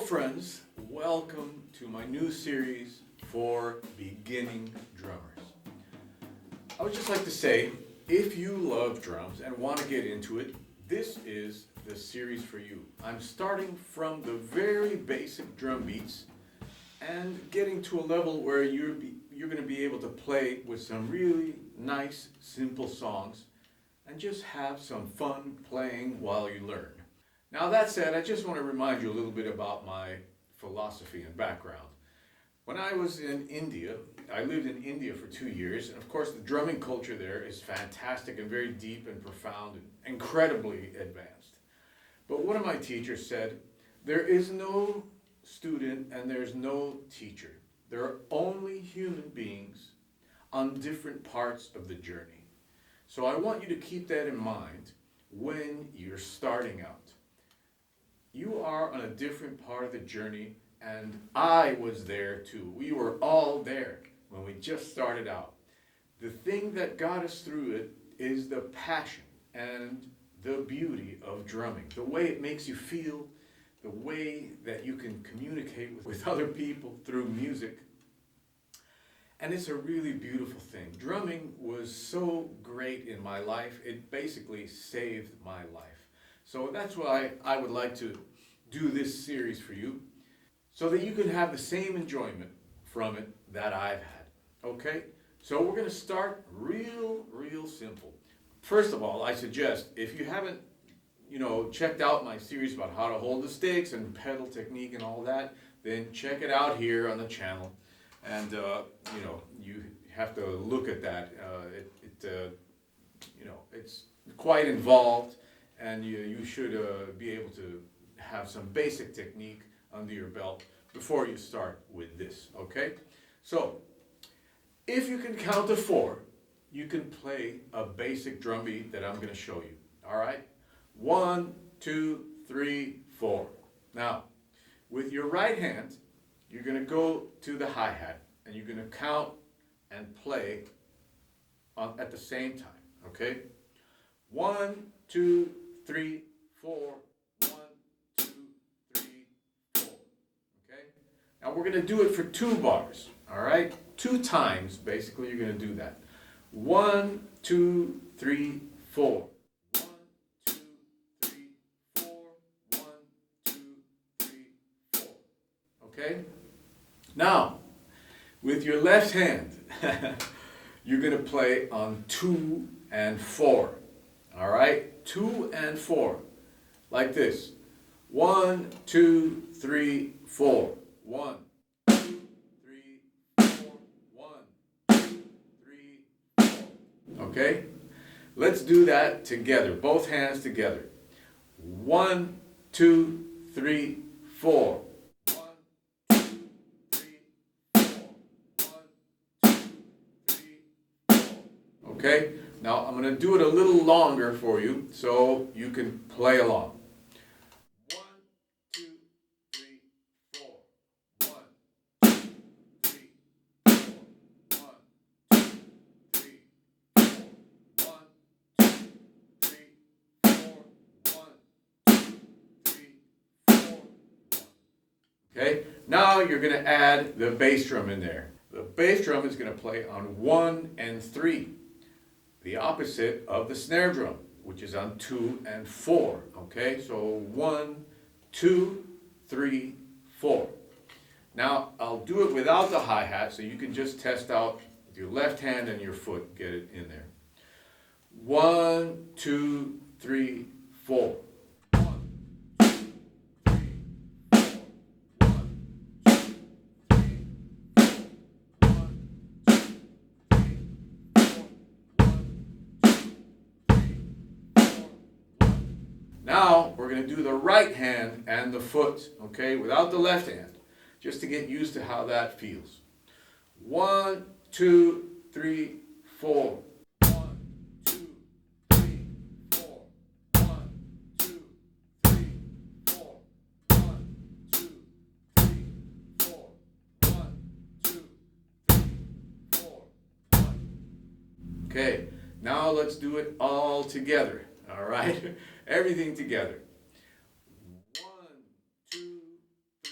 friends, welcome to my new series for beginning drummers. I would just like to say, if you love drums and want to get into it, this is the series for you. I'm starting from the very basic drum beats and getting to a level where you're going to be able to play with some really nice, simple songs and just have some fun playing while you learn. Now that said, I just want to remind you a little bit about my philosophy and background. When I was in India, I lived in India for 2 years, and of course the drumming culture there is fantastic and very deep and profound and incredibly advanced. But one of my teachers said, there is no student and there's no teacher. There are only human beings on different parts of the journey. So I want you to keep that in mind when you're starting out. You are on a different part of the journey, and I was there too. We were all there when we just started out. The thing that got us through it is the passion and the beauty of drumming, the way it makes you feel, the way that you can communicate with other people through music. And it's a really beautiful thing. Drumming was so great in my life, it basically saved my life. So that's why I would like to do this series for you, so that you can have the same enjoyment from it that I've had. Okay? So we're going to start real simple. First of all, I suggest, if you haven't, checked out my series about how to hold the sticks and pedal technique and all that, then check it out here on the channel. And, you have to look at that. It's quite involved, and you should be able to have some basic technique under your belt before you start with this, okay? So, if you can count to 4, you can play a basic drum beat that I'm going to show you, all right? 1, 2, 3, 4. Now, with your right hand, you're going to go to the hi-hat, and you're going to count and play at the same time, okay? 1, 2, 3, 4. 1, 2, 3, 4. Okay? Now we're going to do it for 2 bars, all right? 2 times, basically, you're going to do that. 1, 2, 3, 4. 1, 2, 3, 4. 1, 2, 3, 4. Okay? Now, with your left hand, you're going to play on 2 and 4. All right? 2 and 4. Like this. 1, 2, 3, 4. 1, 2, 3, 4. 1, 2, 3, 4. Okay? Let's do that together. Both hands together. 1, 2, 3, 4. 1, 2, 3, 4. 1, 2, 3, 4. Okay? Now I'm going to do it a little longer for you so you can play along. 1, 2, 3, 4. 1, 2, 3, 4. 1, 2, 3, 4. 1, 2, 3, 4. 1, 2, 3, 4. Okay? Now you're going to add the bass drum in there. The bass drum is going to play on 1 and 3. The opposite of the snare drum, which is on 2 and 4. Okay, so 1, 2, 3, 4. Now I'll do it without the hi-hat, so you can just test out with your left hand and your foot, get it in there. 1, 2, 3, 4. 1, 2, 3, 4. 1, 2, 3, 4. 1, 2, 3, 4. Now we're going to do the right hand and the foot, okay, without the left hand, just to get used to how that feels. 1, 2, 3, 4. 1, 2, 3, 4. 1, 2, 3, 4. 1, 2, 3, 4. 1, 2, 3, 4. 1. Okay, now let's do it all together. All right, everything together. 1, 2, 3,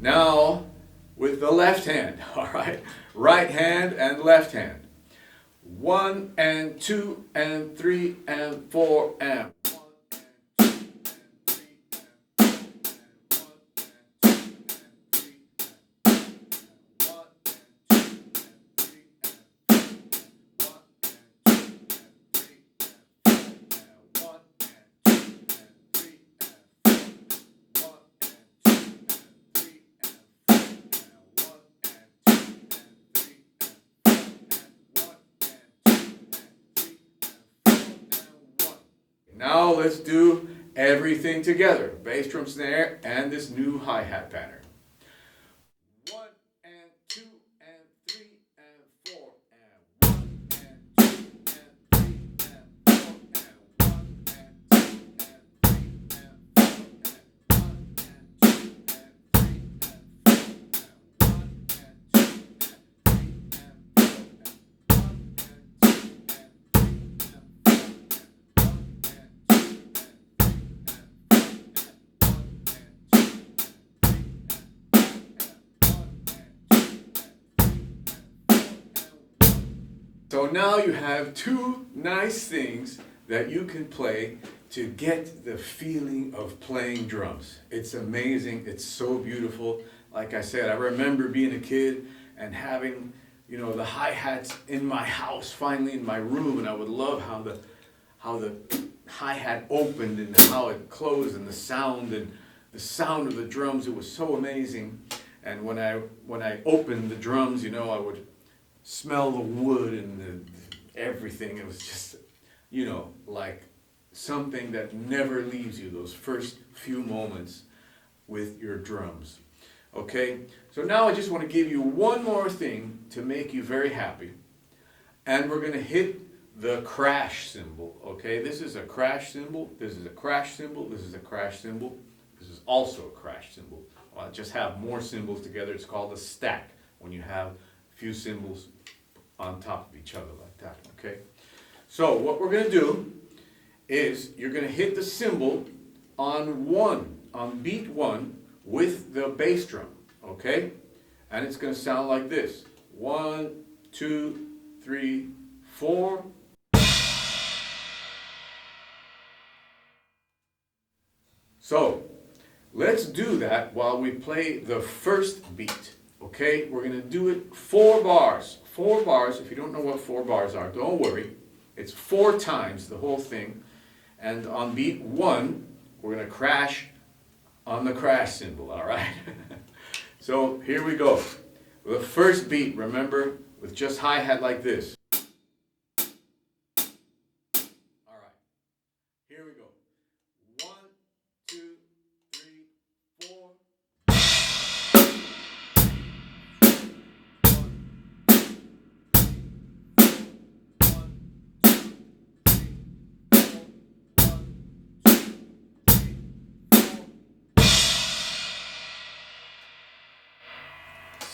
Now with the left hand, all right? Right hand and left hand. 1 and 2 and 3 and 4 and 1 Now let's do everything together. Bass drum snare and this new hi-hat pattern. 1 and 2 and 3 and 4 and 1 and 2 and 3 and 4 and 1 and 2 and 3 and 4 and 1 and 2 and 3 and 4 and 1 and 2 and 3 So now you have two nice things that you can play to get the feeling of playing drums. It's amazing, it's so beautiful. Like I said, I remember being a kid and having, the hi-hats in my house, finally in my room, and I would love how the hi-hat opened and how it closed and the sound of the drums. It was so amazing. And when I opened the drums, you know, I would smell the wood and everything. It was just, you know, like something that never leaves you, those first few moments with your drums. Okay, so now I just want to give you one more thing to make you very happy. And we're going to hit the crash cymbal. Okay, this is a crash cymbal, this is a crash cymbal, this is a crash cymbal, this is also a crash cymbal. I'll just have more cymbals together. It's called a stack when you have a few cymbals on top of each other like that. Okay, so what we're going to do is you're going to hit the cymbal on beat 1 with the bass drum, okay? And it's going to sound like this. 1, 2, 3, 4. So, let's do that while we play the first beat, okay? We're going to do it 4 bars. 4 bars, if you don't know what 4 bars are, don't worry. It's 4 times the whole thing. And on beat 1, we're going to crash on the crash cymbal, all right? So here we go. The first beat, remember, with just hi-hat like this. All right, here we go. 1, 2, 3, 4.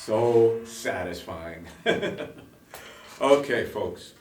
So satisfying. Okay, folks,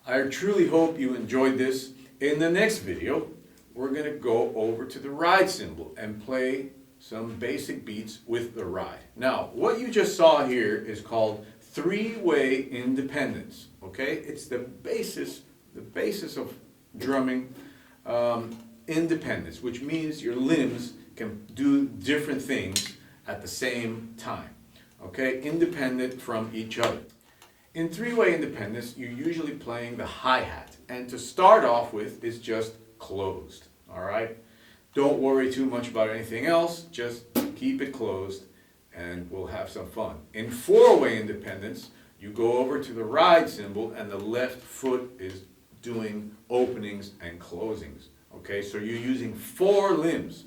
I truly hope you enjoyed this. In the next video, we're going to go over to the ride cymbal and play some basic beats with the ride. Now, what you just saw here is called 3-way independence. Okay, it's the basis of drumming independence, which means your limbs can do different things at the same time. Okay, independent from each other. In 3-way independence, you're usually playing the hi-hat, and to start off with, it's just closed. All right, don't worry too much about anything else. Just keep it closed, and we'll have some fun. In 4-way independence, you go over to the ride cymbal, and the left foot is doing openings and closings. Okay, so you're using 4 limbs.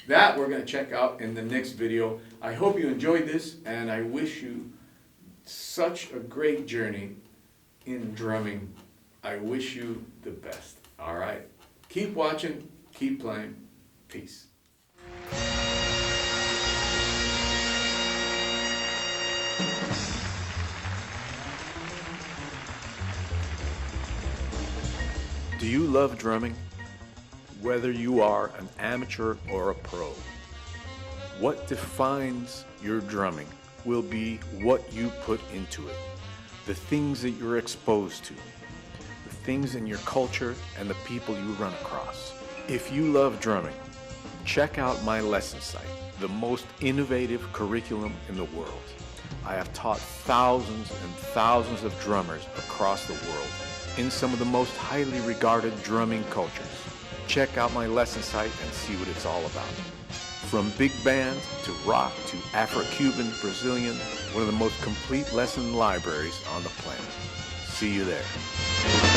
That we're going to check out in the next video. I hope you enjoyed this, and I wish you such a great journey in drumming. I wish you the best. All right? Keep watching, keep playing. Peace. Do you love drumming? Whether you are an amateur or a pro, what defines your drumming will be what you put into it, the things that you're exposed to, the things in your culture and the people you run across. If you love drumming, check out my lesson site, the most innovative curriculum in the world. I have taught thousands and thousands of drummers across the world in some of the most highly regarded drumming cultures. Check out my lesson site and see what it's all about. From big band to rock to Afro-Cuban, Brazilian, one of the most complete lesson libraries on the planet. See you there.